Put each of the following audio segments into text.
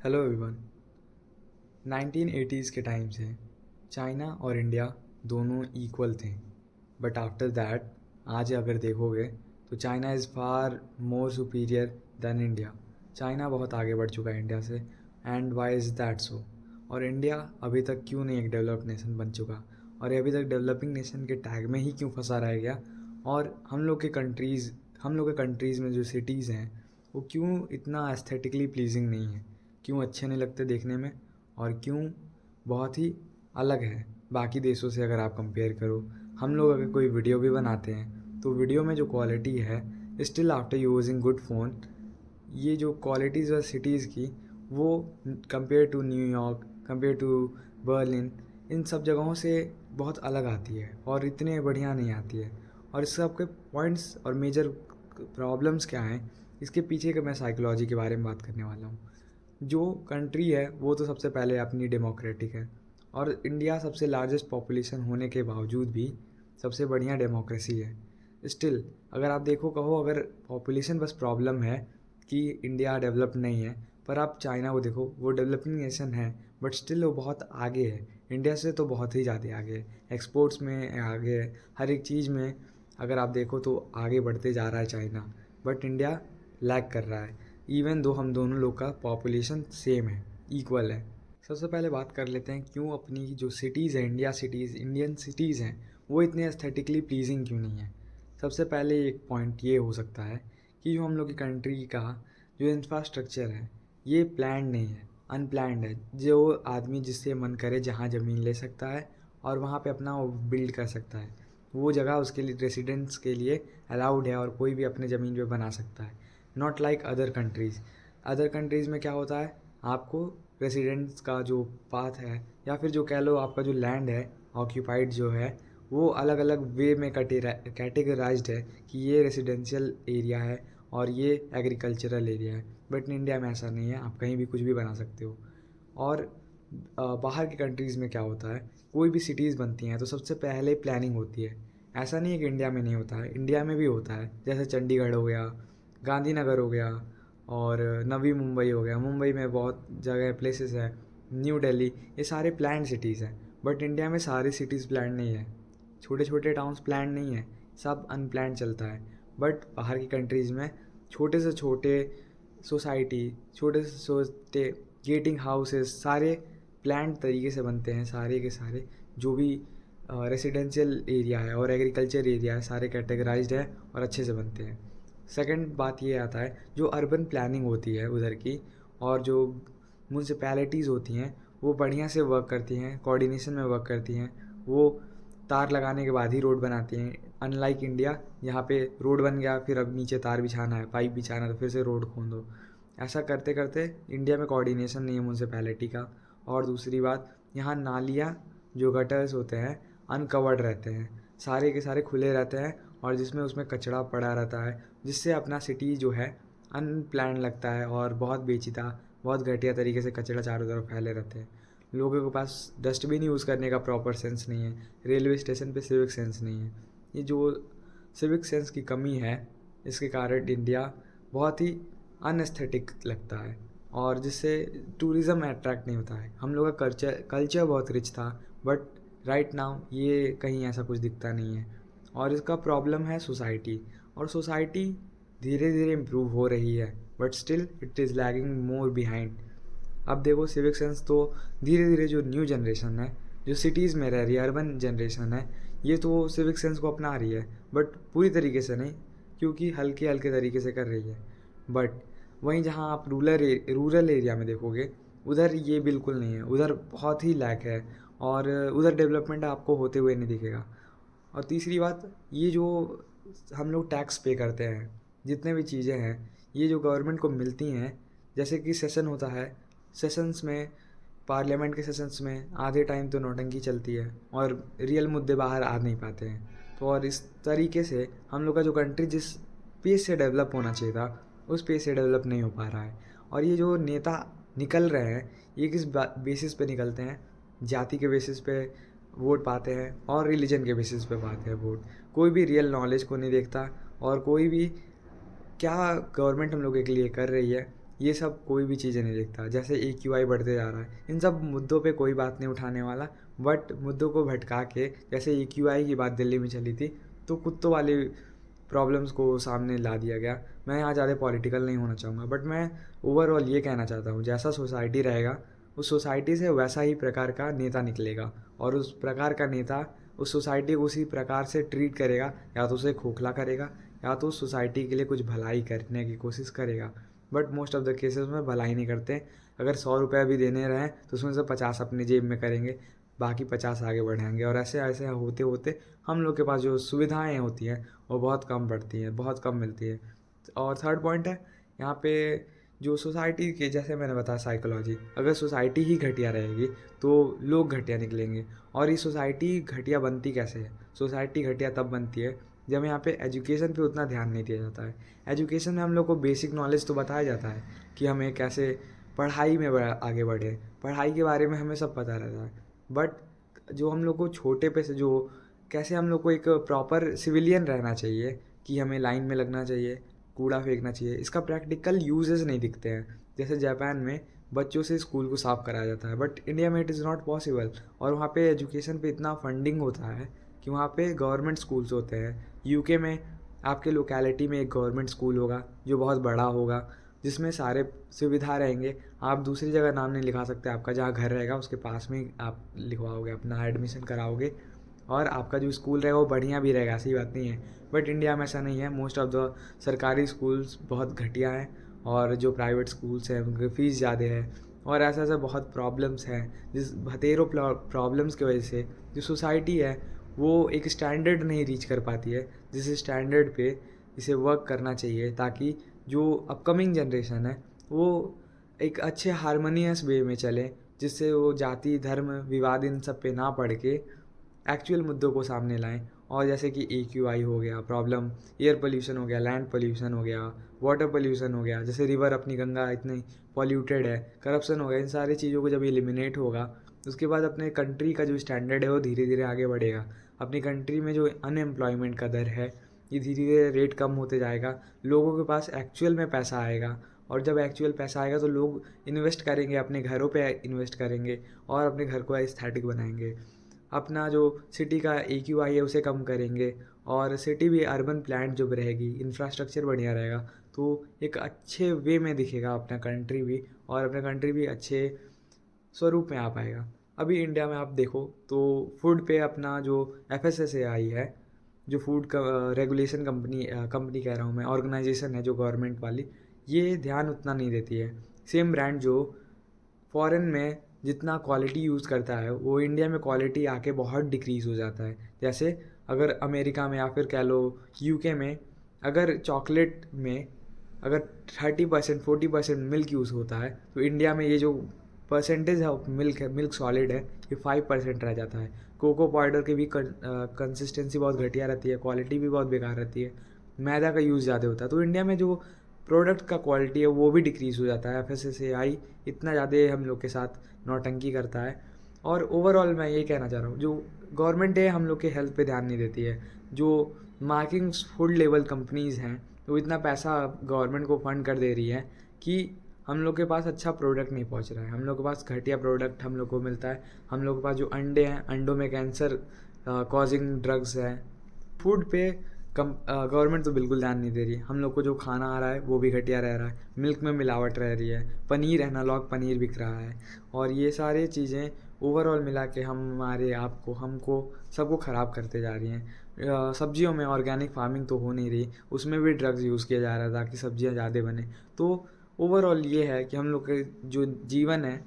Hello everyone. 1980s के time से China और इंडिया दोनों इक्वल थे, बट आफ्टर दैट आज अगर देखोगे तो China is far more superior than India. China बहुत आगे बढ़ चुका है इंडिया से, and why is that so? और इंडिया अभी तक क्यों नहीं एक डेवलप्ड नेशन बन चुका, और ये अभी तक डेवलपिंग नेशन के टैग में ही क्यों फंसा रह गया? और हम लोग के कंट्रीज़ में जो सिटीज़ हैं वो क्यों इतना एस्थेटिकली प्लीजिंग नहीं है, क्यों अच्छे नहीं लगते देखने में, और क्यों बहुत ही अलग है बाकी देशों से अगर आप कंपेयर करो। हम लोग अगर कोई वीडियो भी बनाते हैं तो वीडियो में जो क्वालिटी है, still after using good phone, ये जो क्वालिटीज़ और सिटीज़ की, वो compare to New York, compare to Berlin, इन सब जगहों से बहुत अलग आती है और इतने बढ़िया नहीं आती है। और इस सब के पॉइंट्स और मेजर प्रॉब्लम्स क्या हैं, इसके पीछे का मैं साइकोलॉजी के बारे में बात करने वाला हूँ। जो कंट्री है वो तो सबसे पहले अपनी डेमोक्रेटिक है, और इंडिया सबसे लार्जेस्ट पॉपुलेशन होने के बावजूद भी सबसे बढ़िया डेमोक्रेसी है। स्टिल अगर आप देखो, कहो अगर पॉपुलेशन बस प्रॉब्लम है कि इंडिया डेवलप नहीं है, पर आप चाइना को देखो, वो डेवलपिंग नेशन है बट स्टिल वो बहुत आगे है, इंडिया से तो बहुत ही ज़्यादा आगे है। एक्सपोर्ट्स में आगे है, हर एक चीज़ में अगर आप देखो तो आगे बढ़ते जा रहा है चाइना, बट इंडिया लैग कर रहा है। इवन दो हम दोनों लोग का पॉपुलेशन सेम है, इक्वल है। सबसे पहले बात कर लेते हैं क्यों अपनी जो सिटीज़ है, इंडियन सिटीज़ हैं, वो इतने एस्थेटिकली प्लीजिंग क्यों नहीं है। सबसे पहले एक पॉइंट ये हो सकता है कि जो हम लोग की कंट्री का जो इंफ्रास्ट्रक्चर है, ये प्लान नहीं है, अनप्लैंड है। जो आदमी जिससे मन करे जहाँ ज़मीन ले सकता है और वहाँ पे अपना बिल्ड कर सकता है, वो जगह उसके लिए रेसिडेंट्स के लिए अलाउड है, और कोई भी अपने ज़मीन पे बना सकता है। नॉट लाइक अदर कंट्रीज़ में क्या होता है, आपको रेसिडेंट्स का जो पाथ है, या फिर जो कह लो आपका जो लैंड है ऑक्यूपाइड जो है, वो अलग अलग वे में कैटेगराइज्ड है कि ये रेसिडेंशियल एरिया है और ये एग्रीकल्चरल एरिया है। बट इंडिया में ऐसा नहीं है, आप कहीं भी कुछ भी बना सकते हो। और बाहर की कंट्रीज़ में क्या होता है, कोई भी सिटीज़ बनती हैं तो सबसे पहले प्लानिंग होती है। ऐसा नहीं है कि इंडिया में नहीं होता है, इंडिया में भी होता है। जैसे चंडीगढ़ हो गया, गांधीनगर हो गया, और नवी मुंबई हो गया। मुंबई में बहुत जगह प्लेसेस है, न्यू दिल्ली, ये सारे प्लान्ड सिटीज़ हैं। बट इंडिया में सारी सिटीज़ प्लान्ड नहीं है, छोटे छोटे टाउन्स प्लान्ड नहीं है, सब अनप्लान्ड चलता है। बट बाहर की कंट्रीज़ में छोटे से छोटे सोसाइटी, छोटे से छोटे गेटिंग हाउसेस सारे प्लान्ड तरीके से बनते हैं। सारे के सारे जो भी रेसिडेंशियल एरिया है और एग्रीकल्चर एरिया है, सारे कैटेगराइज्ड है और अच्छे से बनते हैं। सेकंड बात ये आता है, जो अर्बन प्लानिंग होती है उधर की, और जो म्यूनसिपैलिटीज़ होती हैं, वो बढ़िया से वर्क करती हैं, कोऑर्डिनेशन में वर्क करती हैं। वो तार लगाने के बाद ही रोड बनाती हैं। अनलाइक इंडिया, यहाँ पे रोड बन गया, फिर अब नीचे तार बिछाना है, पाइप बिछाना है, तो फिर से रोड खोद दो। ऐसा करते करते इंडिया में कोऑर्डिनेशन नहीं है म्यूनसिपैलिटी का। और दूसरी बात, यहाँ नालियाँ, जो गटर्स होते हैं, अनकवर्ड रहते हैं, सारे के सारे खुले रहते हैं, और जिसमें उसमें कचरा पड़ा रहता है, जिससे अपना सिटी जो है अनप्लान लगता है और बहुत बेचिता, बहुत घटिया तरीके से कचरा चारों तरफ फैले रहते हैं। लोगों के पास डस्टबिन यूज़ करने का प्रॉपर सेंस नहीं है, रेलवे स्टेशन पे सिविक सेंस नहीं है। ये जो सिविक सेंस की कमी है, इसके कारण इंडिया बहुत ही अनएस्थेटिक लगता है, और जिससे टूरिज़्म अट्रैक्ट नहीं होता है। हम लोग का कल्चर बहुत रिच था, बट राइट नाउ ये कहीं ऐसा कुछ दिखता नहीं है। और इसका प्रॉब्लम है सोसाइटी, और सोसाइटी धीरे धीरे इम्प्रूव हो रही है, but still it is lagging more behind. अब देखो सिविक सेंस तो धीरे धीरे जो न्यू जनरेशन है, जो सिटीज़ में रह रही है, अर्बन जनरेशन है, ये तो सिविक सेंस को अपना रही है, बट पूरी तरीके से नहीं, क्योंकि हल्के हल्के तरीके से कर रही है। बट वहीं जहाँ आप रूरल एरिया में देखोगे, उधर ये बिल्कुल नहीं है, उधर बहुत ही लैक है, और उधर डेवलपमेंट आपको होते हुए नहीं दिखेगा। और तीसरी बात, ये जो हम लोग टैक्स पे करते हैं, जितने भी चीज़ें हैं, ये जो गवर्नमेंट को मिलती हैं, जैसे कि सेशन होता है, सेशंस में, पार्लियामेंट के सेशंस में आधे टाइम तो नौटंकी चलती है और रियल मुद्दे बाहर आ नहीं पाते हैं। तो और इस तरीके से हम लोग का जो कंट्री जिस पेस से डेवलप होना चाहिए था, उस पेस से डेवलप नहीं हो पा रहा है। और ये जो नेता निकल रहे हैं, ये किस बेसिस पे निकलते हैं? जाति के बेसिस पे वोट पाते हैं, और रिलीजन के बेसिस पे पाते हैं वोट। कोई भी रियल नॉलेज को नहीं देखता, और कोई भी क्या गवर्नमेंट हम लोगों के लिए कर रही है, ये सब कोई भी चीज़ें नहीं देखता। जैसे AQI बढ़ते जा रहा है, इन सब मुद्दों पे कोई बात नहीं उठाने वाला, बट मुद्दों को भटका के, जैसे AQI की बात दिल्ली में चली थी, तो कुत्तों वाली प्रॉब्लम्स को सामने ला दिया गया। मैं यहाँ ज़्यादा पॉलिटिकल नहीं होना चाहूँगा, बट मैं ओवरऑल ये कहना चाहता हूँ, जैसा सोसाइटी रहेगा उस सोसाइटी से वैसा ही प्रकार का नेता निकलेगा, और उस प्रकार का नेता उस सोसाइटी को उसी प्रकार से ट्रीट करेगा, या तो उसे खोखला करेगा या तो उस सोसाइटी के लिए कुछ भलाई करने की कोशिश करेगा। But most of the cases में भलाई नहीं करते। अगर 100 रुपये भी देने रहें तो उसमें से 50 अपनी जेब में करेंगे, बाकी 50 आगे बढ़ाएंगे, और ऐसे ऐसे होते होते हम लोग के पास जो सुविधाएं होती हैं वो बहुत कम पड़ती हैं, बहुत कम मिलती है। और थर्ड पॉइंट है यहाँ पे, जो सोसाइटी के, जैसे मैंने बताया साइकोलॉजी, अगर सोसाइटी ही घटिया रहेगी तो लोग घटिया निकलेंगे। और ये सोसाइटी घटिया बनती कैसे है? सोसाइटी घटिया तब बनती है जब यहाँ पे एजुकेशन पे उतना ध्यान नहीं दिया जाता है। एजुकेशन में हम लोग को बेसिक नॉलेज तो बताया जाता है कि हमें कैसे पढ़ाई में आगे बढ़े, पढ़ाई के बारे में हमें सब पता रहता है, बट जो हम लोग को छोटे पे से जो कैसे हम लोग को एक प्रॉपर सिविलियन रहना चाहिए, कि हमें लाइन में लगना चाहिए, कूड़ा फेंकना चाहिए, इसका प्रैक्टिकल यूजेस नहीं दिखते हैं। जैसे जापान में बच्चों से स्कूल को साफ़ कराया जाता है, बट इंडिया में इट इज़ नॉट पॉसिबल। और वहाँ पे एजुकेशन पे इतना फंडिंग होता है कि वहाँ पे गवर्नमेंट स्कूल्स होते हैं। यूके में आपके लोकेलिटी में एक गवर्नमेंट स्कूल होगा जो बहुत बड़ा होगा, जिसमें सारे सुविधा रहेंगे। आप दूसरी जगह नाम नहीं लिखा सकते, आपका जहाँ घर रहेगा उसके पास में आप लिखवाओगे, अपना एडमिशन कराओगे, और आपका जो स्कूल रहेगा वो बढ़िया भी रहेगा, ऐसी बात नहीं है। बट इंडिया में ऐसा नहीं है। मोस्ट ऑफ द सरकारी स्कूल्स बहुत घटिया हैं, और जो प्राइवेट स्कूल्स हैं उनकी फ़ीस ज़्यादा है, और ऐसा ऐसा बहुत प्रॉब्लम्स हैं। जिस हतेरों प्रॉब्लम्स की वजह से जो सोसाइटी है वो एक स्टैंडर्ड नहीं रीच कर पाती है, जिस स्टैंडर्ड पे इसे वर्क करना चाहिए, ताकि जो अपकमिंग जनरेशन है वो एक अच्छे हारमोनियस वे में चले, जिससे वो जाति धर्म विवाद इन सब पे ना पड़ के एक्चुअल मुद्दों को सामने लाएं। और जैसे कि AQI हो गया प्रॉब्लम, एयर पोल्यूशन हो गया, लैंड पोल्यूशन हो गया, वाटर पोल्यूशन हो गया, जैसे रिवर अपनी गंगा इतनी पॉल्यूटेड है, करप्शन हो गया, इन सारी चीज़ों को जब एलिमिनेट होगा उसके बाद अपने कंट्री का जो स्टैंडर्ड है वो धीरे धीरे आगे बढ़ेगा। अपनी कंट्री में जो अनएम्प्लॉयमेंट का दर है ये धीरे धीरे रेट कम होते जाएगा, लोगों के पास एक्चुअल में पैसा आएगा, और जब एक्चुअल पैसा आएगा तो लोग इन्वेस्ट करेंगे, अपने घरों पे इन्वेस्ट करेंगे, और अपने घर को एस्थेटिक बनाएंगे। अपना जो सिटी का AQI है उसे कम करेंगे, और सिटी भी अर्बन प्लान जब रहेगी, इंफ्रास्ट्रक्चर बढ़िया रहेगा, तो एक अच्छे वे में दिखेगा अपना कंट्री भी, और अपना कंट्री भी अच्छे स्वरूप में आ पाएगा। अभी इंडिया में आप देखो तो फूड पे अपना जो FSSAI है, जो फूड का रेगुलेशन कंपनी कह रहा हूँ मैं, ऑर्गेनाइजेशन है जो गवर्नमेंट वाली, ये ध्यान उतना नहीं देती है। सेम ब्रांड जो फ़ॉरेन में जितना क्वालिटी यूज़ करता है वो इंडिया में क्वालिटी आके बहुत डिक्रीज़ हो जाता है। जैसे अगर अमेरिका में या फिर कह लो UK में अगर चॉकलेट में अगर 30% 40% मिल्क यूज़ होता है, तो इंडिया में ये जो परसेंटेज है मिल्क है, मिल्क सॉलिड है, ये 5% रह जाता है। कोको पाउडर की भी कंसिस्टेंसी बहुत घटिया रहती है, क्वालिटी भी बहुत बेकार रहती है, मैदा का यूज़ ज़्यादा होता है, तो इंडिया में जो प्रोडक्ट का क्वालिटी है वो भी डिक्रीज़ हो जाता है। FSSAI इतना ज़्यादा हम लोग के साथ नौटंकी करता है। और ओवरऑल मैं ये कहना चाह रहा हूँ, जो गवर्नमेंट है हम लोग के हेल्थ पे ध्यान नहीं देती है। जो मार्किंग फूड लेवल कंपनीज़ हैं वो इतना पैसा गवर्नमेंट को फंड कर दे रही है कि हम लोग के पास अच्छा प्रोडक्ट नहीं पहुंच रहा है, हम लोग के पास घटिया प्रोडक्ट हम लोग को मिलता है। हम लोग के पास जो अंडे हैं, अंडों में कैंसर कॉजिंग ड्रग्स हैं। फूड पे गवर्नमेंट तो बिल्कुल ध्यान नहीं दे रही है। हम लोग को जो खाना आ रहा है वो भी घटिया रह रहा है, मिल्क में मिलावट रह रही है, पनीर एनालॉग पनीर बिक रहा है, और ये सारी चीज़ें ओवरऑल मिला के हमारे आप को हमको सबको ख़राब करते जा रही हैं। सब्जियों में ऑर्गेनिक फार्मिंग तो हो नहीं रही, उसमें भी ड्रग्स यूज़ किया जा रहा है ताकि सब्जियां ज़्यादा बने। तो ओवरऑल ये है कि हम लोग के जो जीवन है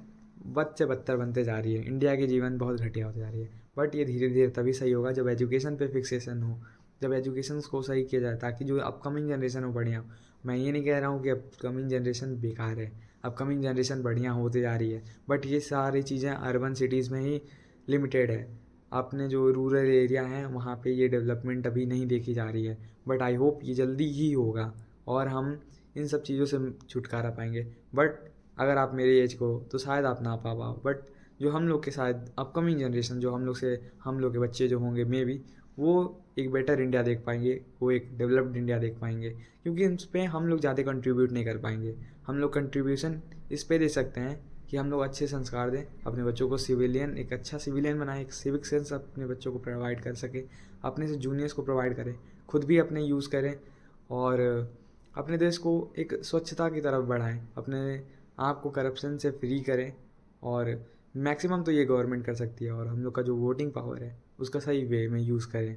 बद से बदतर बनते जा रही है, इंडिया की जीवन बहुत घटिया होती जा रही है। बट ये धीरे धीरे तभी सही होगा जब एजुकेशन पे फिक्सेशन हो, जब एजुकेशन को सही किया जाए, ताकि जो अपकमिंग जनरेशन हो बढ़िया हो। मैं ये नहीं कह रहा हूँ कि अपकमिंग जनरेशन बेकार है, अपकमिंग जनरेशन बढ़िया होती जा रही है, बट ये सारी चीज़ें अर्बन सिटीज़ में ही लिमिटेड है। आपने जो रूरल एरिया हैं वहाँ पे ये डेवलपमेंट अभी नहीं देखी जा रही है, बट आई होप ये जल्दी ही होगा और हम इन सब चीज़ों से छुटकारा पाएंगे। बट अगर आप मेरी एज को तो शायद आप ना पा पाओ, बट जो हम लोग के शायद अपकमिंग जनरेशन जो हम लोग के बच्चे जो होंगे मे बी वो एक बेटर इंडिया देख पाएंगे, वो एक डेवलप्ड इंडिया देख पाएंगे, क्योंकि इस पे हम लोग ज़्यादा कंट्रीब्यूट नहीं कर पाएंगे। हम लोग कंट्रीब्यूशन इस पे दे सकते हैं कि हम लोग अच्छे संस्कार दें अपने बच्चों को, सिविलियन, एक अच्छा सिविलियन बनाएं, एक सिविक सेंस अपने बच्चों को प्रोवाइड कर सके, अपने से जूनियर्स को प्रोवाइड करें, खुद भी अपने यूज़ करें, और अपने देश को एक स्वच्छता की तरफ बढ़ाएं, अपने आप को करप्शन से फ्री करें। और मैक्सिमम तो ये गवर्नमेंट कर सकती है, और हम लोग का जो वोटिंग पावर है उसका सही वे में यूज़ करें।